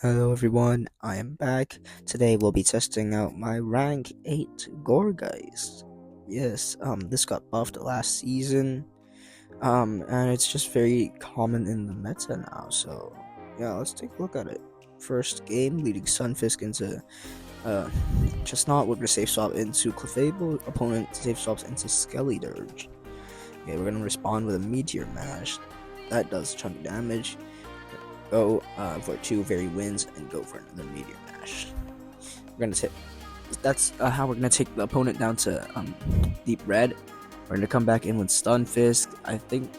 Hello everyone, I am back. Today we'll be testing out my rank 8 Gourgeist. Yes, this got buffed last season. And it's just very common in the meta now, so yeah, let's take a look at it. First game, leading Sunfisk into uh Chestnut. We're gonna safe swap into Clefable, opponent safe swaps into Skelly Dirge. Okay, we're gonna respond with a Meteor Mash. That does a chunk of damage. Go for two very wins and go for another Meteor Mash. We're gonna take. That's how we're gonna take the opponent down to deep red. We're gonna come back in with Stun Fist. I think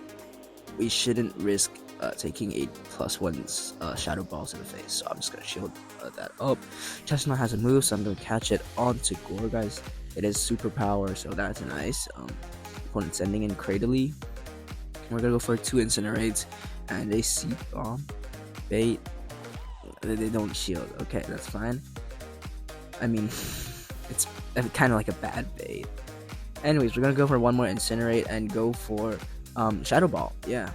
we shouldn't risk taking 8+1's Shadow Balls in the face, so I'm just gonna shield that up. Chestnut has a move, so I'm gonna catch it onto Gourgeist. It is super power, so that's nice. Opponent sending in Cradily. We're gonna go for 2 Incinerates and a Seed Bomb. Bait. They don't shield. Okay, that's fine. I mean, it's kind of like a bad bait. Anyways, we're gonna go for one more Incinerate and go for Shadow Ball. Yeah.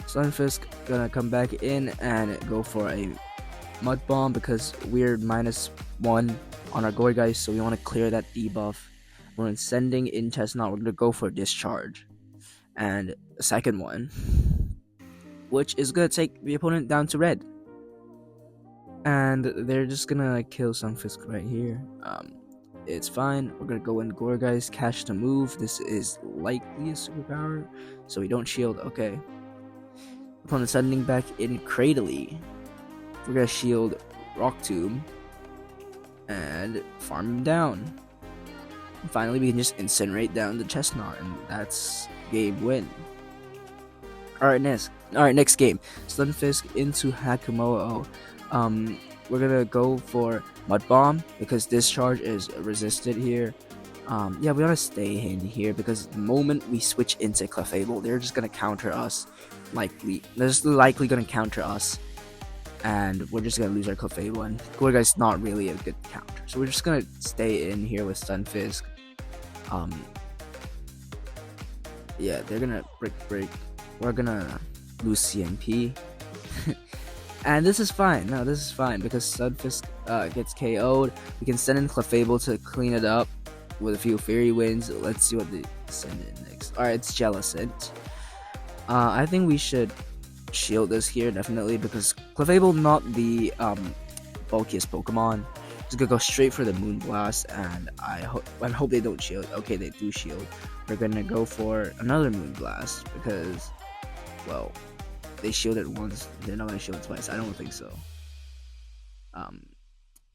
Sunfisk gonna come back in and go for a Mud Bomb because we're -1 on our Gourgeist, so we want to clear that debuff. We're sending in Chestnut. We're gonna go for Discharge and a second one, which is gonna take the opponent down to red. And they're just gonna kill Sunfisk right here. It's fine. We're gonna go in Gourgeist, catch the move. This is likely a superpower, so we don't shield. Okay. Opponent sending back in Cradily. We're gonna shield Rock Tomb and farm him down. And finally, we can just incinerate down the Chestnut, and that's game win. Alright, next game. Stunfisk into Hakumo'o. We're gonna go for Mud Bomb because Discharge is resisted here. Yeah, we wanna stay in here because the moment we switch into Clefable, they're just gonna counter us. They're just likely gonna counter us, and we're just gonna lose our Clefable. And Gourgeist not really a good counter, so we're just gonna stay in here with Stunfisk. Yeah, they're gonna break. We're gonna lose CMP. And this is fine. No, this is fine because Sunfisk gets KO'd. We can send in Clefable to clean it up with a few Fairy Winds. Let's see what they send in next. Alright, it's Jellicent. I think we should shield this here, definitely, because Clefable not the bulkiest Pokemon. Just gonna go straight for the Moonblast, and I hope they don't shield. Okay, they do shield. We're gonna go for another Moonblast because, well, they shielded once, they're not gonna shield twice. I don't think so. I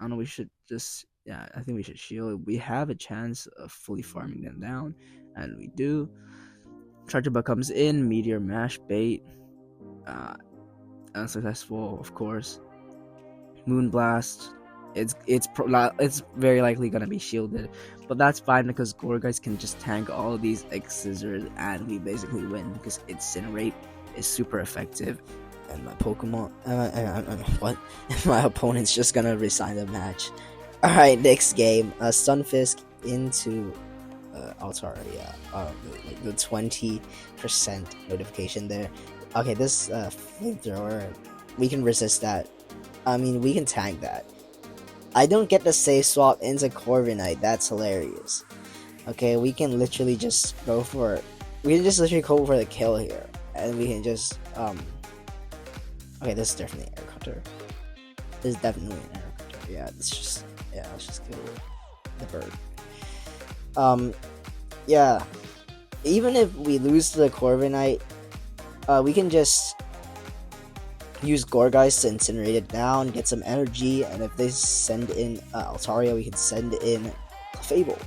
don't know, we should just, yeah, I think we should shield. We have a chance of fully farming them down, and we do. Charger Bug comes in, Meteor Mash bait. Unsuccessful, of course. Moonblast. It's very likely gonna be shielded, but that's fine because Gourgeist can just tank all of these X-Scissors, and we basically win because Incinerate is super effective, and my Pokemon, what? My opponent's just gonna resign the match. Alright, next game, Stunfisk into Altaria. The 20% notification there. Okay, this flamethrower, we can resist that. I mean, we can tank that. I don't get the safe swap into Corviknight. That's hilarious. Okay, we can literally just go for the kill here. And we can just, okay, this is definitely an air cutter. This is definitely an air cutter. Yeah, let's just kill the bird. Yeah, even if we lose to the Corviknight, we can just use Gourgeist to incinerate it down, get some energy, and if they send in Altaria, we can send in Clefable.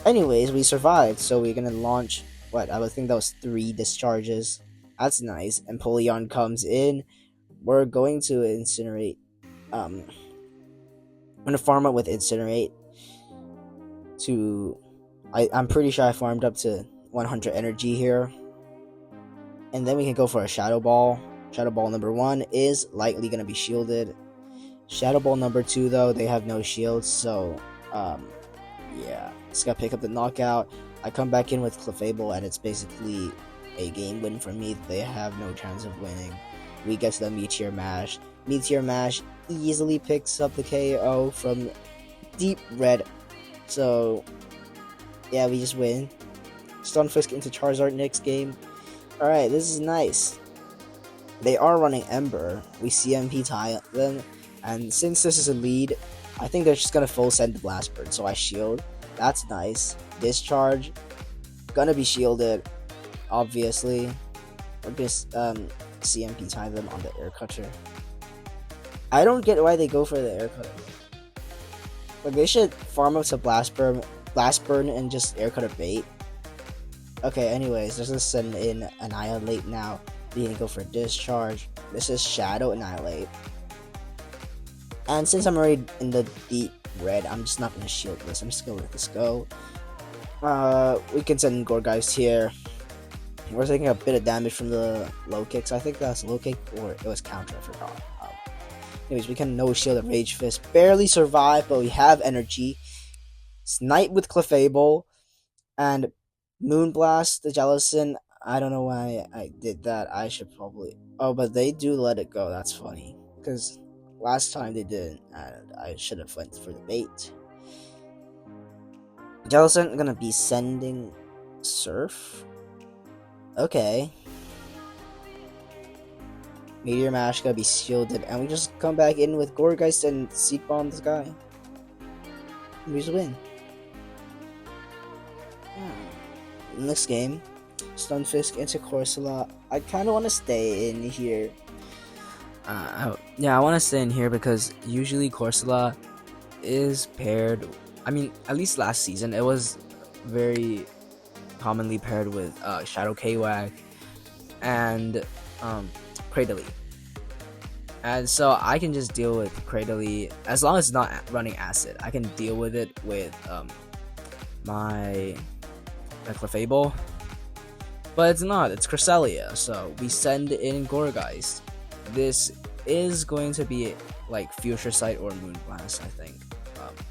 Anyways, we survived, so we're gonna launch. What? I would think that was 3 discharges. That's nice. And Polion comes in. We're going to incinerate. I'm gonna farm up with Incinerate. I'm pretty sure I farmed up to 100 energy here. And then we can go for a Shadow Ball. Shadow Ball number 1 is likely gonna be shielded. Shadow Ball number 2, though, they have no shields, so yeah. Just gotta pick up the knockout. I come back in with Clefable, and it's basically a game win for me. They have no chance of winning. we get to the Meteor Mash. Meteor Mash easily picks up the KO from deep red. So, yeah, we just win. Stunfisk into Charizard next game. Alright, this is nice. They are running Ember. We CMP tie them. And since this is a lead, I think they're just gonna full send the Blast Bird. So I shield. That's nice. Discharge. Gonna be shielded. Obviously. Or just CMP tie them on the Air Cutter. I don't get why they go for the Air Cutter. Like, they should farm up to Blast Burn and just Air Cutter bait. Okay, anyways, let's just send in Annihilate now. We need to go for Discharge. This is Shadow Annihilate. And since I'm already in the deep red, I'm just not going to shield this. I'm just going to let this go. We can send Gourgeist here. We're taking a bit of damage from the low kicks. I think that's low kick or it was counter, I forgot. Anyways, we can no shield a Rage Fist. Barely survive, but we have energy. Snipe with Clefable. And Moonblast, the Jellicent. I don't know why I did that. I should probably... Oh, but they do let it go. That's funny. Because last time they didn't. And I should have went for the bait. Jellicent gonna be sending Surf. Okay. Meteor Mash gonna be shielded, and we just come back in with Gourgeist and Seed Bomb this guy. We just win. Next game, Stunfisk into Corsola. I kind of want to stay in here. Yeah, I want to stay in here because usually Corsola is paired. I mean, at least last season, it was very commonly paired with Shadow Kwag and Cradily. And so I can just deal with Cradily as long as it's not running Acid. I can deal with it with my Clefable. But it's not, it's Cresselia. So we send in Gourgeist. This is going to be like Future Sight or Moonblast, I think.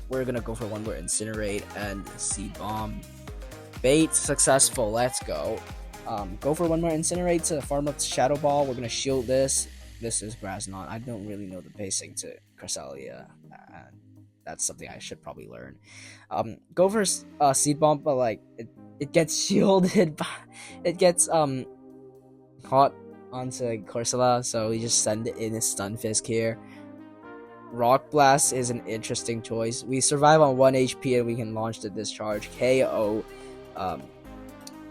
We're gonna go for one more Incinerate and Seed Bomb. Bait successful, let's go. Go for one more Incinerate to farm up to Shadow Ball. We're gonna shield this. This is Brasnot. I don't really know the pacing to Cresselia. That's something I should probably learn. Go for Seed Bomb, but like it gets shielded. It gets caught onto Corsola, so we just send it in a Stunfisk here. Rock Blast is an interesting choice. We survive on 1 HP and we can launch the Discharge. KO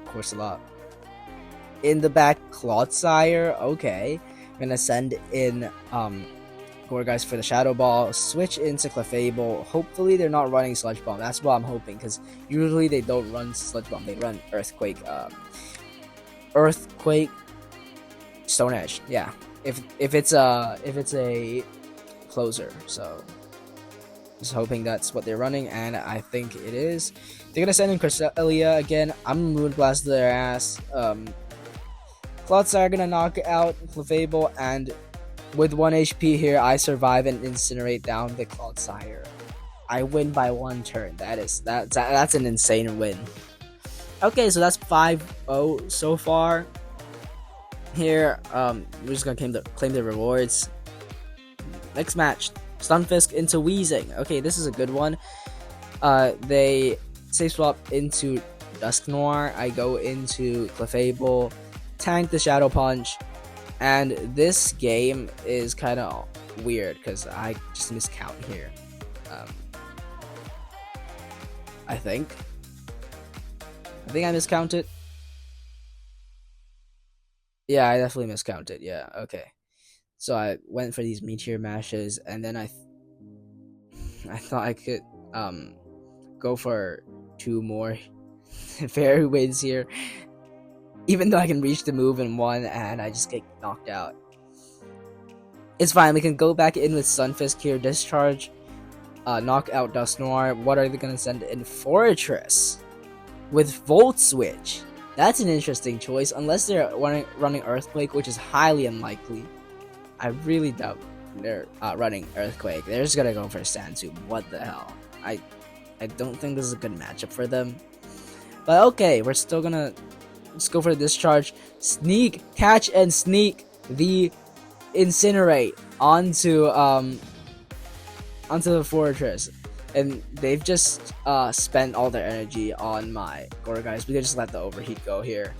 Corsola. In the back, Clodsire. Okay. I'm gonna send in Gourgeist for the Shadow Ball. Switch into Clefable. Hopefully they're not running Sludge Bomb. That's what I'm hoping, because usually they don't run Sludge Bomb. They run Earthquake. Earthquake. Stone Edge. Yeah. If it's a closer, so just hoping that's what they're running, and I think it is. They're gonna send in Cresselia again. I'm gonna Moonblast their ass. Clodsire gonna knock out Clefable, and with 1 HP here, I survive and incinerate down the Clodsire. I win by 1 turn. That's an insane win. Okay, so that's 5-0 so far. Here, we're just gonna claim the rewards. Next match, Stunfisk into Weezing. Okay, this is a good one. They safe swap into Dusknoir. I go into Clefable, tank the Shadow Punch, and this game is kind of weird because I just miscount here. I think I miscounted. Yeah, I definitely miscounted. Yeah, okay. So I went for these Meteor Mashes, and then I thought I could go for 2 more fairy wins here, even though I can reach the move in 1, and I just get knocked out. It's fine. We can go back in with Stunfisk here, Discharge, knock out Dusknoir. What are they gonna send in? Fortress with Volt Switch. That's an interesting choice, unless they're running Earthquake, which is highly unlikely. I really doubt they're running Earthquake. They're just gonna go for Sandtube. What the hell? I don't think this is a good matchup for them. But okay, we're still gonna... Let's go for the Discharge. Sneak, catch, and sneak the incinerate onto the fortress, and they've just spent all their energy on my Gourgeist. We can just let the overheat go here.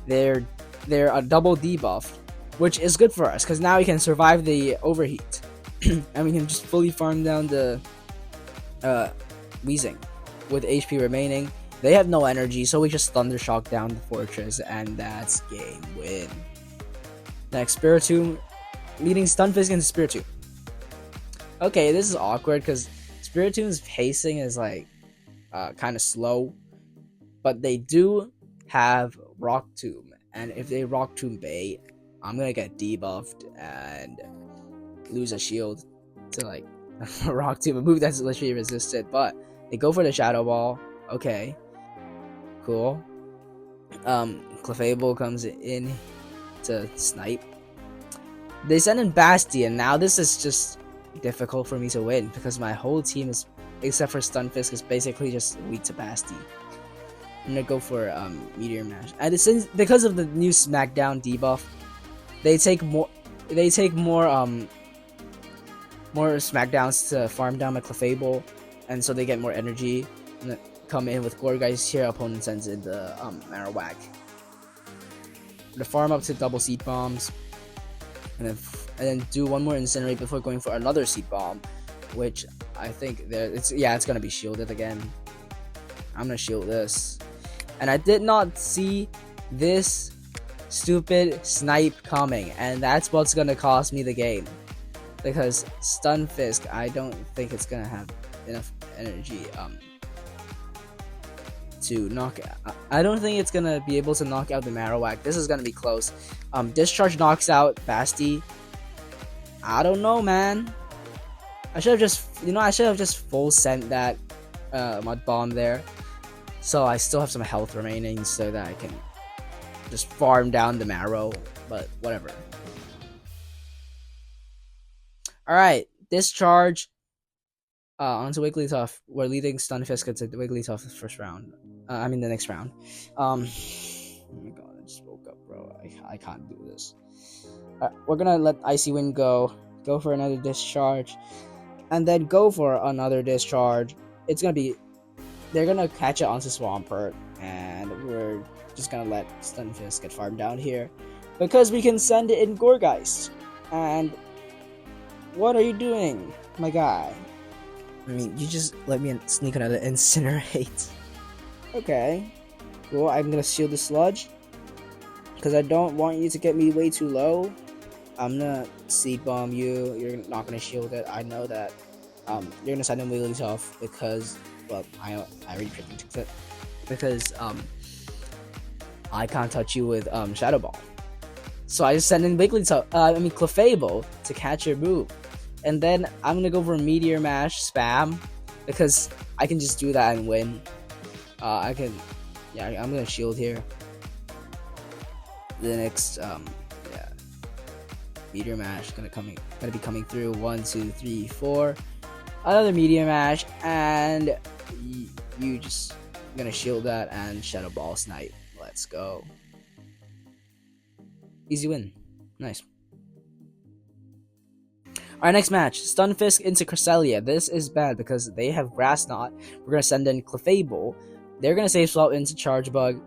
They're a double debuff, which is good for us because now we can survive the overheat, and we can just fully farm down the Weezing with HP remaining. They have no energy, so we just Thunder Shock down the fortress, and that's game win. Next, Spiritomb meeting Stunfisk and Spiritomb. Okay, this is awkward because Spiritomb's pacing is like kind of slow, but they do have Rock Tomb, and if they Rock Tomb bait, I'm gonna get debuffed and lose a shield to like Rock Tomb, a move that's literally resisted. But they go for the Shadow Ball. Okay, cool. Clefable comes in to snipe. They send in Bastion. Now this is just difficult for me to win because my whole team is, except for Stunfisk, is basically just weak to Basti. I'm gonna go for Meteor Mash, and since because of the new Smackdown debuff, they take more Smackdowns to farm down my Clefable, and so they get more energy. And then come in with Gourgeist here. Opponent sends in the Marowak. The farm up to double Seed Bombs, and then do one more Incinerate before going for another Seed Bomb, which I think it's gonna be shielded again. I'm gonna shield this, and I did not see this stupid snipe coming, and that's what's gonna cost me the game, because Stunfisk, I don't think it's gonna have enough energy to knock out. I don't think it's gonna be able to knock out the Marowak. This is gonna be close. Discharge knocks out Basti. I don't know, man. I should have just full sent that Mud Bomb there, so I still have some health remaining so that I can just farm down the Marrow, but whatever. Alright, Discharge onto Wigglytuff. We're leading Stunfisk into Wigglytuff the next round. Oh my god, I just woke up, bro. I can't do this. We're gonna let Icy Wind go for another Discharge, and then go for another Discharge. They're gonna catch it onto Swampert, and we're just gonna let Stunfisk get farmed down here because we can send it in Gourgeist. And what are you doing, my guy? I mean, you just let me sneak another Incinerate. Okay, cool. I'm gonna shield the Sludge because I don't want you to get me way too low. I'm gonna Seed Bomb you. You're not gonna shield it. I know that. You're gonna send in Wigglytuff because, well, I already predicted it, because I can't touch you with Shadow Ball. So I just send in Clefable to catch your move. And then I'm gonna go for Meteor Mash spam because I can just do that and win. I'm gonna shield here. The next Meteor Mash gonna be coming through. 1, 2, 3, 4. Another Meteor Mash, and you just gonna shield that and Shadow Ball snipe. Let's go. Easy win. Nice. Our next match, Stunfisk into Cresselia. This is bad because they have Grass Knot. We're going to send in Clefable. They're going to Safe Swap into Charge Bug.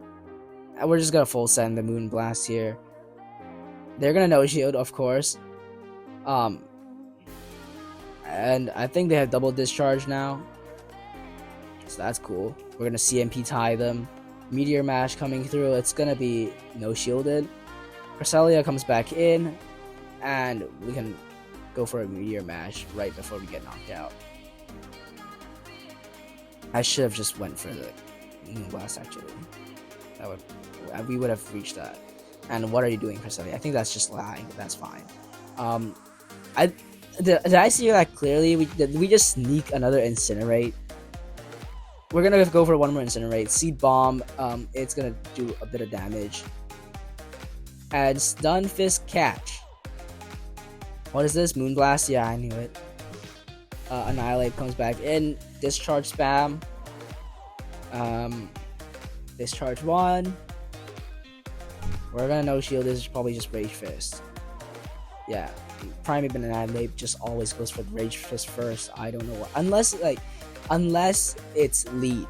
And we're just going to full send the Moon Blast here. They're going to No Shield, of course. And I think they have double Discharge now. So that's cool. We're going to CMP tie them. Meteor Mash coming through. It's going to be no shielded. Cresselia comes back in. And we can go for a Meteor Mash right before we get knocked out. I should have just went for the Moon Blast, actually. We would have reached that. And what are you doing, Cresselia? I think that's just lying. That's fine. Did I see that clearly? Did we just sneak another Incinerate? We're gonna go for one more Incinerate. Seed Bomb. It's gonna do a bit of damage. And Stunfisk catch. What is this? Moonblast? Yeah, I knew it. Annihilate comes back in. Discharge spam. Discharge 1. We're gonna no shield. This is probably just Rage Fist. Yeah. Primate and Annihilate just always goes for the Rage Fist first. I don't know. Unless it's lead,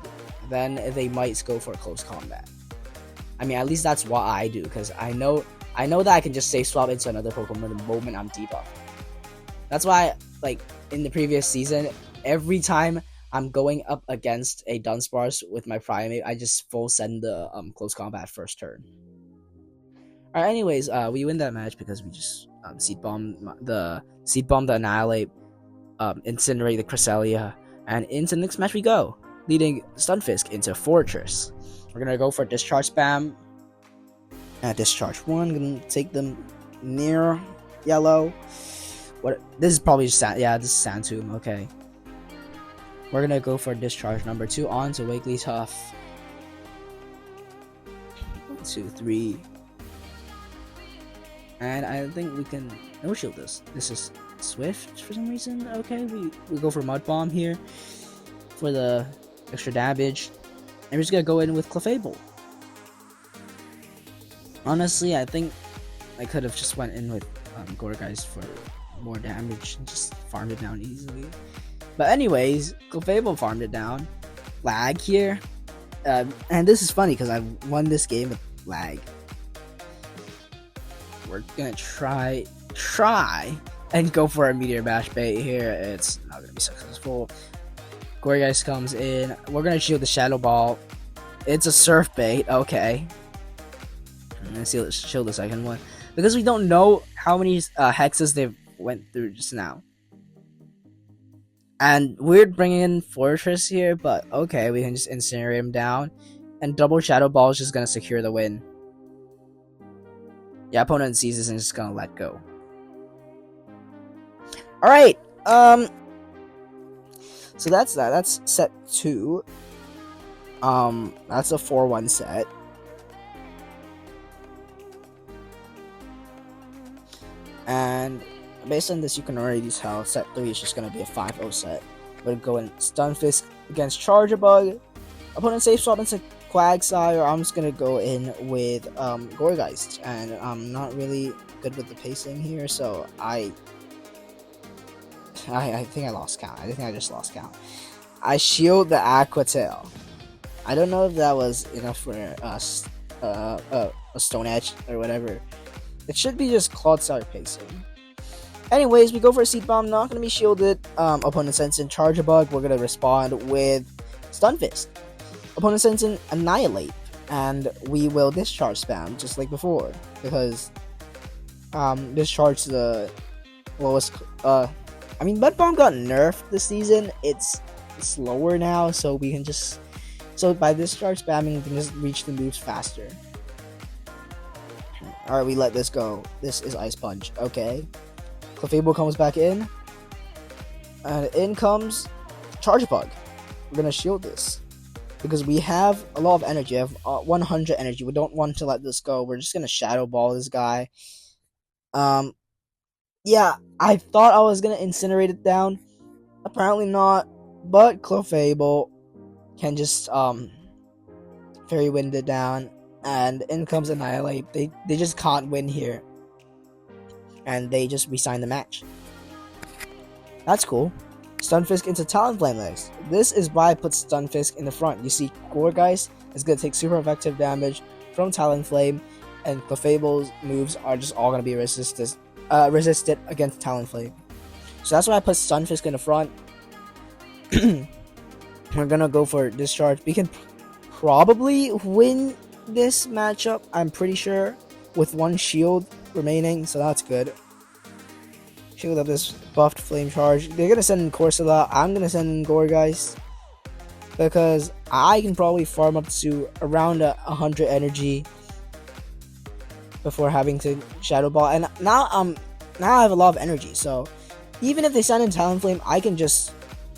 then they might go for close combat. I mean, at least that's what I do, because I know that I can just safe swap into another Pokemon the moment I'm debuffed. That's why, like, in the previous season, every time I'm going up against a Dunsparce with my Primate, I just full send the close combat first turn. Alright, anyways, we win that match because we just Seed Bomb the Annihilate, Incinerate the Cresselia, and into the next match we go, leading Stunfisk into Fortress. We're gonna go for Discharge spam. Discharge 1, gonna take them near yellow. What? This is probably just this is Santum. Okay. We're gonna go for Discharge number 2 on to Wigglytuff. 1, 2, 3. And I think we can no shield this. This is Swift for some reason. Okay, we go for Mud Bomb here for the extra damage. And we're just gonna go in with Clefable. Honestly, I think I could have just went in with Gourgeist for more damage and just farmed it down easily. But anyways, Clefable farmed it down. Lag here. And this is funny because I won this game with lag. We're gonna try and go for a Meteor Bash bait here. It's not gonna be successful. Gourgeist comes in. We're gonna shield the Shadow Ball. It's a Surf bait. Okay. I'm gonna shield the second one because we don't know how many hexes they went through just now. And weird bringing in Fortress here, but okay, we can just incinerate him down, and double Shadow Ball is just gonna secure the win. Yeah, opponent sees this and is just gonna let go. All right, so that's that. That's set 2. That's a 4-1 set. And based on this, you can already tell set 3 is just gonna be a 5-0 set. We're going Stunfisk against Charjabug. Opponent safe swap into Quagsire. I'm just gonna go in with Gourgeist, and I'm not really good with the pacing here, so I think I lost count. I think I just lost count. I shield the Aqua Tail. I don't know if that was enough for us, a Stone Edge or whatever. It should be just Clodsire pacing. Anyways, we go for a Seed Bomb. Not gonna be shielded. Opponent sends in Charjabug. We're gonna respond with Stunfisk. Opponent sends in Annihilate, and we will Discharge spam just like before because Discharge the lowest. I mean, Mud Bomb got nerfed this season. It's slower now, so we can just by Discharge spamming, we can just reach the moves faster. Alright, we let this go. This is Ice Punch. Okay. Clefable comes back in. And in comes Charjabug. We're going to shield this. Because we have a lot of energy. I have 100 energy. We don't want to let this go. We're just going to Shadow Ball this guy. Yeah, I thought I was going to incinerate it down. Apparently not. But Clefable can just Fairy Wind it down. And in comes Annihilate. They just can't win here. And they just resign the match. That's cool. Stunfisk into Talonflame next. This is why I put Stunfisk in the front. You see, Gourgeist is going to take super effective damage from Talonflame, and Clefable's moves are just all going to be resisted against Talonflame. So that's why I put Stunfisk in the front. We're going to go for Discharge. We can probably win this matchup, I'm pretty sure, with one shield remaining, so that's good. Shield up this buffed Flame Charge. They're gonna send in Corsola. I'm gonna send in Gourgeist because I can probably farm up to around 100 energy before having to Shadow Ball. And now I have a lot of energy, so even if they send in Talonflame, I can just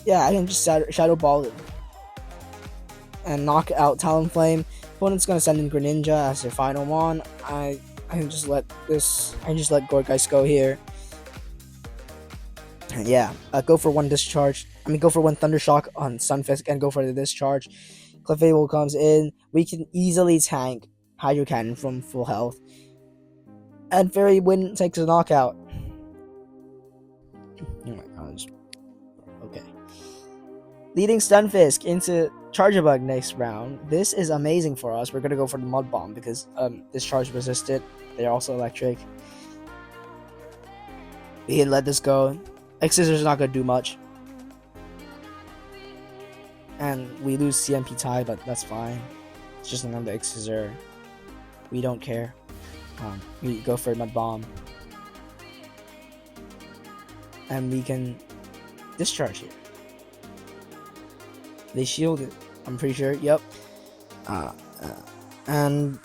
Shadow Ball it and knock out Talonflame. Opponent's gonna send in Greninja as their final one. I can just let Gourgeist go here. And yeah, go for one Discharge. Go for one Thundershock on Stunfisk and go for the Discharge. Clefable comes in. We can easily tank Hydro Cannon from full health. And Fairy Wind takes a knockout. Oh my gosh. Okay. Leading Stunfisk into Charger Bug next round. This is amazing for us. We're gonna go for the Mud Bomb because this charge resisted. They're also electric. We can let this go. X-Scissor's not gonna do much. And we lose CMP tie, but that's fine. It's just another X-Scissor. We don't care. We go for Mud Bomb. And we can discharge here. They shielded. I'm pretty sure. Yep. And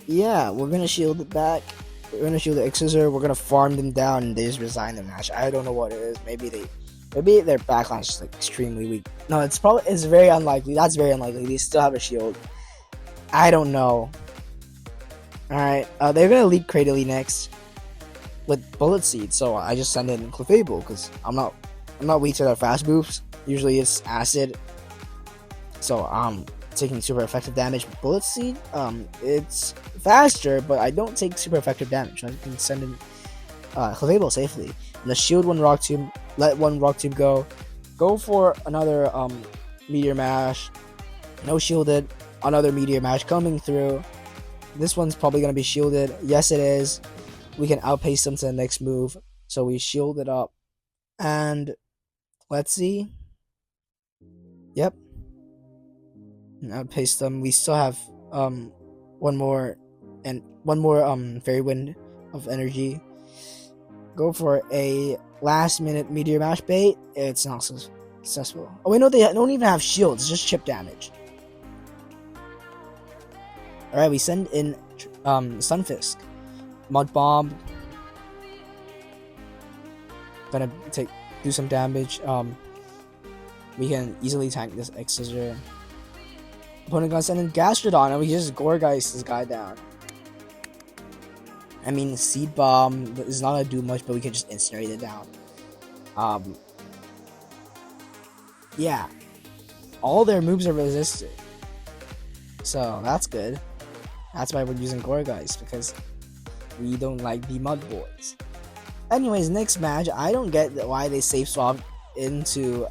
yeah, we're gonna shield it back. We're gonna shield the X-Scissor. We're gonna farm them down, and they just resign the match. I don't know what it is. Maybe their backline is just like extremely weak. No, it's very unlikely. That's very unlikely. They still have a shield. I don't know. All right. They're gonna lead Cradily next with Bullet Seed. So I just send in Clefable because I'm not weak to their fast moves. Usually it's Acid. So I'm taking super effective damage with Bullet Seed. It's faster, but I don't take super effective damage. I can send in Clefable safely. And the shield one Rock Tomb, let one Rock Tomb go. Go for another Meteor Mash. No shielded. Another Meteor Mash coming through. This one's probably gonna be shielded. Yes, it is. We can outpace them to the next move. So we shield it up. And let's see. Yep. Outpace them. We still have one more Fairy Wind of energy. Go for a last minute Meteor Mash bait. It's not successful. Oh wait, no, they don't even have shields. It's just chip damage. Alright, we send in Stunfisk. Mud Bomb. Gonna do some damage. We can easily tank this X-Scissor. Opponent gonna send in Gastrodon, and we just Gourgeist this guy down. I mean, Seed Bomb is not gonna do much, but we can just incinerate it down. Yeah. All their moves are resisted. So, that's good. That's why we're using Gourgeist, because we don't like the Mud Boys. Anyways, next match, I don't get why they safe swap into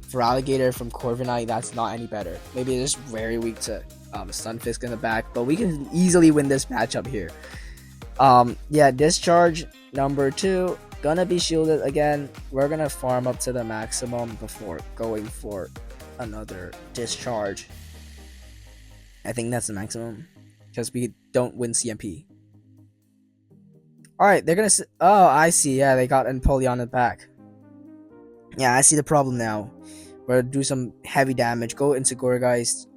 Feraligatr from Corviknight. That's not any better. Maybe it's just very weak to Stunfisk in the back, but we can easily win this matchup here. Yeah, discharge number 2, gonna be shielded again. We're gonna farm up to the maximum before going for another discharge. I think that's the maximum because we don't win CMP. Alright, they're gonna oh, I see. Yeah, they got Empoleon in the back. Yeah, I see the problem now. We're gonna do some heavy damage, go into Gourgeist.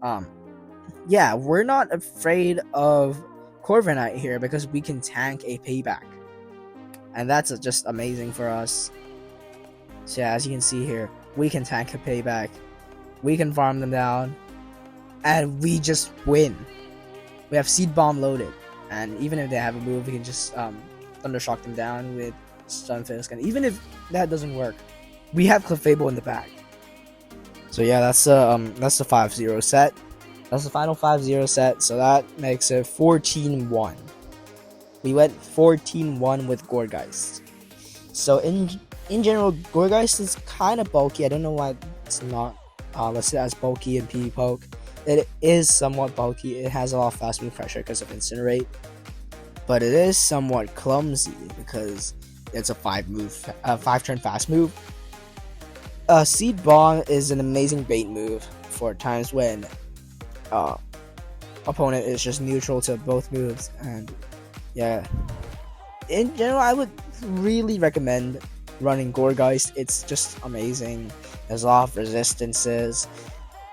Yeah, we're not afraid of Corviknight here because we can tank a payback. And that's just amazing for us. So yeah, as you can see here, we can tank a payback. We can farm them down. And we just win. We have Seed Bomb loaded. And even if they have a move, we can just Thundershock them down with Stunfisk. And even if that doesn't work, we have Clefable in the back. So yeah, that's the 5-0 set. That's the final 5-0 set. So that makes it 14-1. We went 14-1 with Gourgeist. So in general, Gourgeist is kind of bulky. I don't know why it's not listed as bulky in PvP Poke. It is somewhat bulky. It has a lot of fast move pressure because of Incinerate, but it is somewhat clumsy because it's a 5-turn fast move. Seed Bomb is an amazing bait move for times when opponent is just neutral to both moves. And yeah, in general, I would really recommend running Gourgeist. It's just amazing. There's a lot of resistances.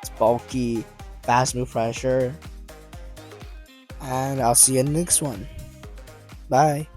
It's bulky. Fast move pressure. And I'll see you in the next one. Bye.